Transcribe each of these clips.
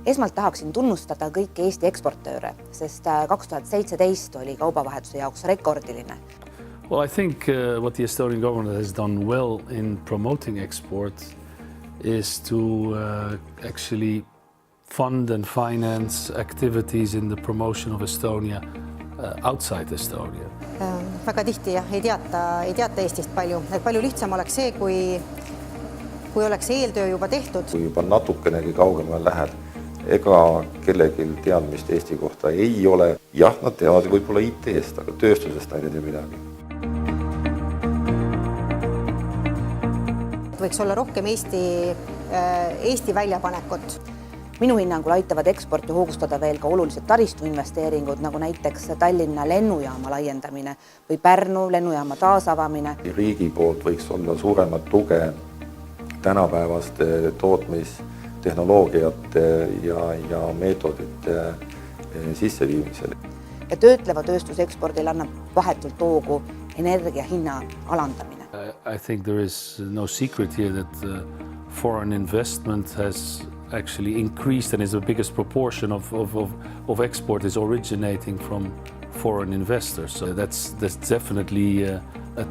Esmalt tahaksin tunnustada kõiki Eesti eksportööre, sest 2017 oli kaubavahetuse jaoks rekordiline. Well, I think what the Estonian government has done well in promoting export is to actually fund and finance activities in the promotion of Estonia outside Estonia. Väga tihti ei teata Eestist palju. Palju lihtsam oleks see, kui oleks eeltöö juba tehtud. Kui juba natukenegi kaugemale lähed, ega kellelgi teadmist Eesti kohta ei ole. Jah, nad teavad võib-olla IT-st, aga tööstusest nad ei tea midagi. Võiks olla rohkem Eesti väljapanekut. Minu hinnangul aitavad eksporti hoogustada veel ka olulised taristuinvesteeringud, nagu näiteks Tallinna lennujaama laiendamine või Pärnu lennujaama taasavamine. Riigi poolt võiks olla suuremat tuge tänapäevaste tootmistehnoloogiate ja meetodite sisseviimisel. Ja töötleva tööstusekspordil annab vahetult hoogu energia hinna alandamine. I think there is no secret here that foreign investment has actually increased and is the biggest proportion of export is originating from foreign investors. So that's definitely a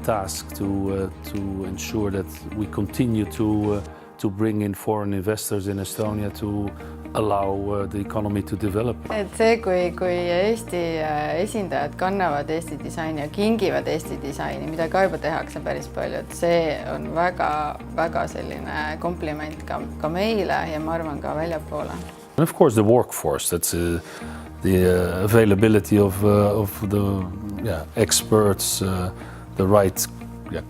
task to ensure that we continue to bring in foreign investors in Estonia to allow the economy to develop. Et see, kui Eesti esindajad kannavad Eesti disaini ja kingivad Eesti disaini, mida ka juba tehakse päris palju, et see on väga selline kompliment ka meile ja ma arvan ka väljapoole. And of course the workforce, that's the availability of the experts, the right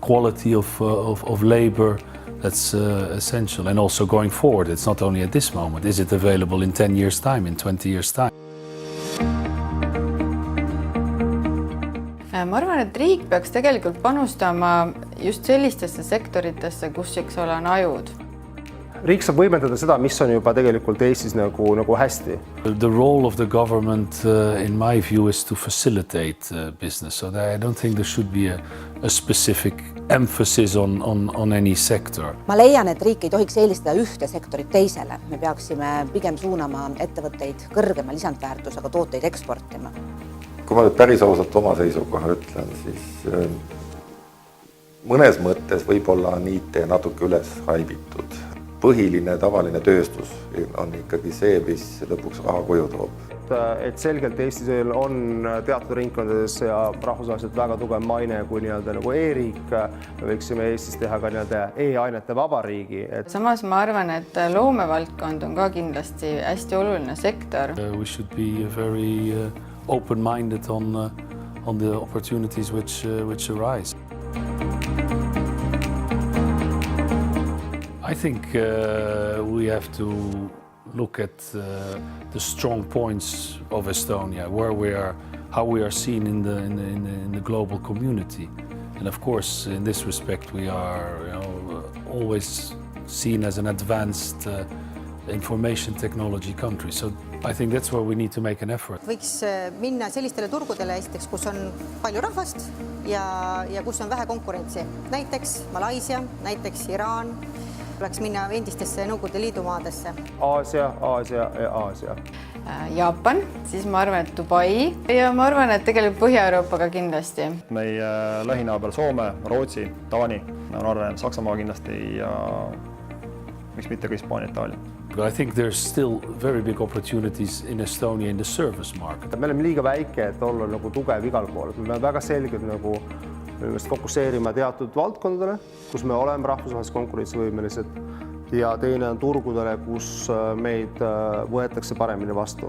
quality of labor. That's essential. And also going forward, it's not only at this moment. Is it available in 10 years' time, in 20 years' time? Ma arvan, et riik peaks tegelikult panustama just sellistesse sektoritesse, kus on ajud. Riik saab võimendada seda, mis on juba tegelikult Eestis nagu hästi. The role of the government, in my view, is to facilitate business. So I don't think there should be a specific emphasis on any sector. Ma leian, et riik ei tohiks eelistada ühte sektorit teisele. Me peaksime pigem suunama ettevõtteid kõrgema lisandväärtusega tooteid eksportima. Kui ma nüüd päris ausalt oma seisukoha ütlen, siis mõnes mõttes võib-olla on IT natuke üles haibitud. Põhiline tavaline tööstus on ikkagi see, mis lõpuks raha koju toob. Et selgelt Eestis on teatud ringkondades ja rahvusvaheliselt väga tugev maine kui nagu e-riik. Me võiksime Eestis teha ka e-ainete vabariigi. Samas ma arvan, et loomevaldkond on ka kindlasti hästi oluline sektor. We should be very open-minded on the opportunities which arise. I think we have to look at the strong points of Estonia, how we are seen in the global community, and of course, in this respect, we are always seen as an advanced information technology country. So I think that's where we need to make an effort. Võiks minna sellistele turgudele, kus on palju rahvast ja kus on vähe konkurentsi. Näiteks Malaisia, näiteks Iraan. Tuleks minna endistesse Nõukogude Liidu maadesse. Aasia. Jaapan, siis ma arvan, et Dubai ja ma arvan, et tegelikult Põhja-Euroopaga kindlasti. Meie lähinaaber Soome, Rootsi, Taani, Norra, Saksamaa kindlasti ja miks mitte ka Hispaania, Itaalia. But I think there's still very big opportunities in Estonia in the service market. Me oleme liiga väike, et olla tugev igal pool. Me peame väga selgelt fokuseerima teatud valdkondadele, kus me oleme rahvusvaheliselt konkurentsivõimelised ja teine on turgudele, kus meid võetakse paremini vastu.